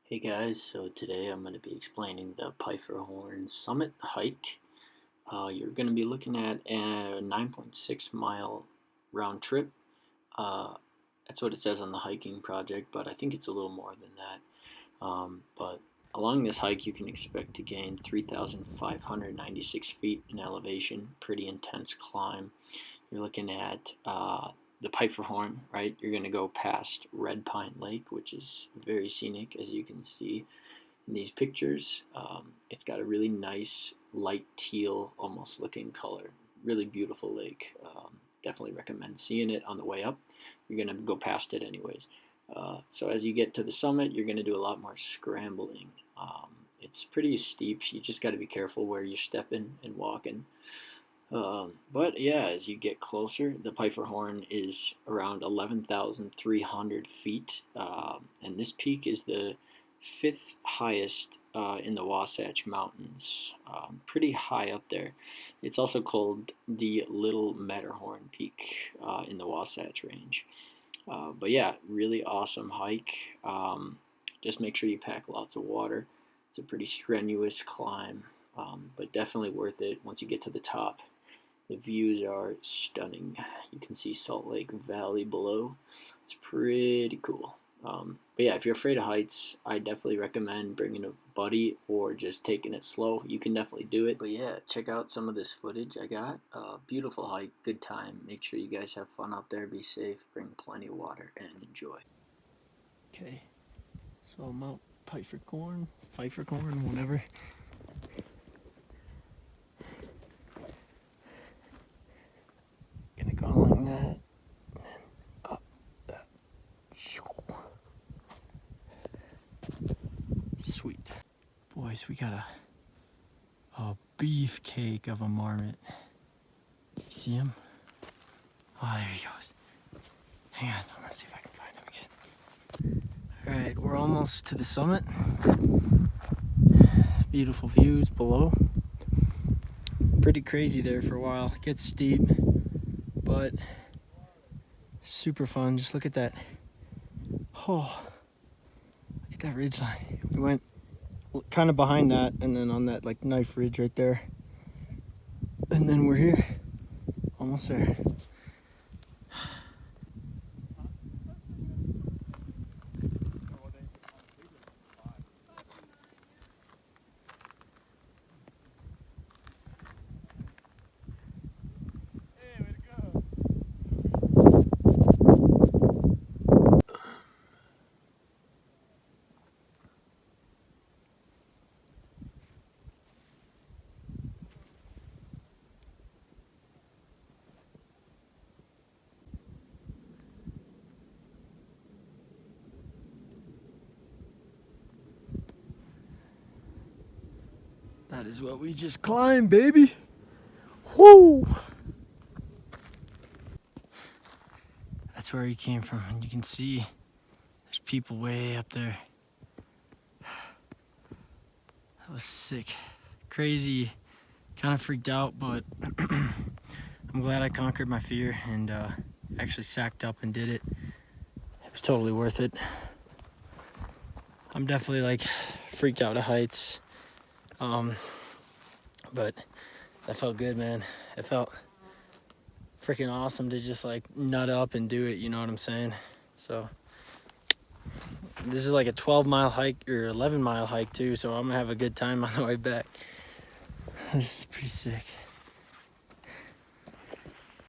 Hey guys, so today I'm going to be explaining the Pfeifferhorn Summit hike. You're going to be looking at a 9.6 mile round trip. Uh, that's what it says on the hiking project, but I think it's a little more than that. But along this hike, you can expect to gain 3,596 feet in elevation, pretty intense climb. You're looking at the Pfeifferhorn, right? You're going to go past Red Pine Lake, which is very scenic, as you can see in these pictures. It's got a really nice light teal almost looking color. Really beautiful lake. Definitely recommend seeing it on the way up. You're going to go past it anyways. So as you get to the summit, you're going to do a lot more scrambling. It's pretty steep. You just got to be careful where you're stepping and walking. But yeah, as you get closer, the Pfeifferhorn is around 11,300 feet, and this peak is the fifth highest in the Wasatch Mountains. Pretty high up there. It's also called the Little Matterhorn Peak in the Wasatch Range. But yeah, really awesome hike. Just make sure you pack lots of water. It's a pretty strenuous climb, but definitely worth it once you get to the top. The views are stunning. You can see Salt Lake Valley below. It's pretty cool. But yeah, if you're afraid of heights, I definitely recommend bringing a buddy or just taking it slow. You can definitely do it. But yeah, check out some of this footage I got. Beautiful hike, good time. Make sure you guys have fun out there. Be safe, bring plenty of water, and enjoy. Okay, so Mount Pfeifferhorn, whatever. Gonna go along that, and then up that. Sweet. Boys, we got a beefcake of a marmot. You see him? Oh, there he goes. Hang on, I'm gonna see if I can find him again. Alright, we're almost to the summit. Beautiful views below. Pretty crazy there for a while. It gets steep, but super fun. Just look at that. Oh, look at that ridgeline. We went kind of behind that, and then on that like knife ridge right there. And then we're here. Almost there. That is what we just climbed, baby. Whoo! That's where he came from, and you can see there's people way up there. That was sick. Crazy. Kind of freaked out, but I'm glad I conquered my fear and actually sacked up and did it. It was totally worth it. I'm definitely like freaked out of heights. But that felt good, man. It felt freaking awesome to just like nut up and do it, you know what I'm saying? So this is like a 12-mile hike or 11-mile hike too, so I'm gonna have a good time on the way back. This is pretty sick.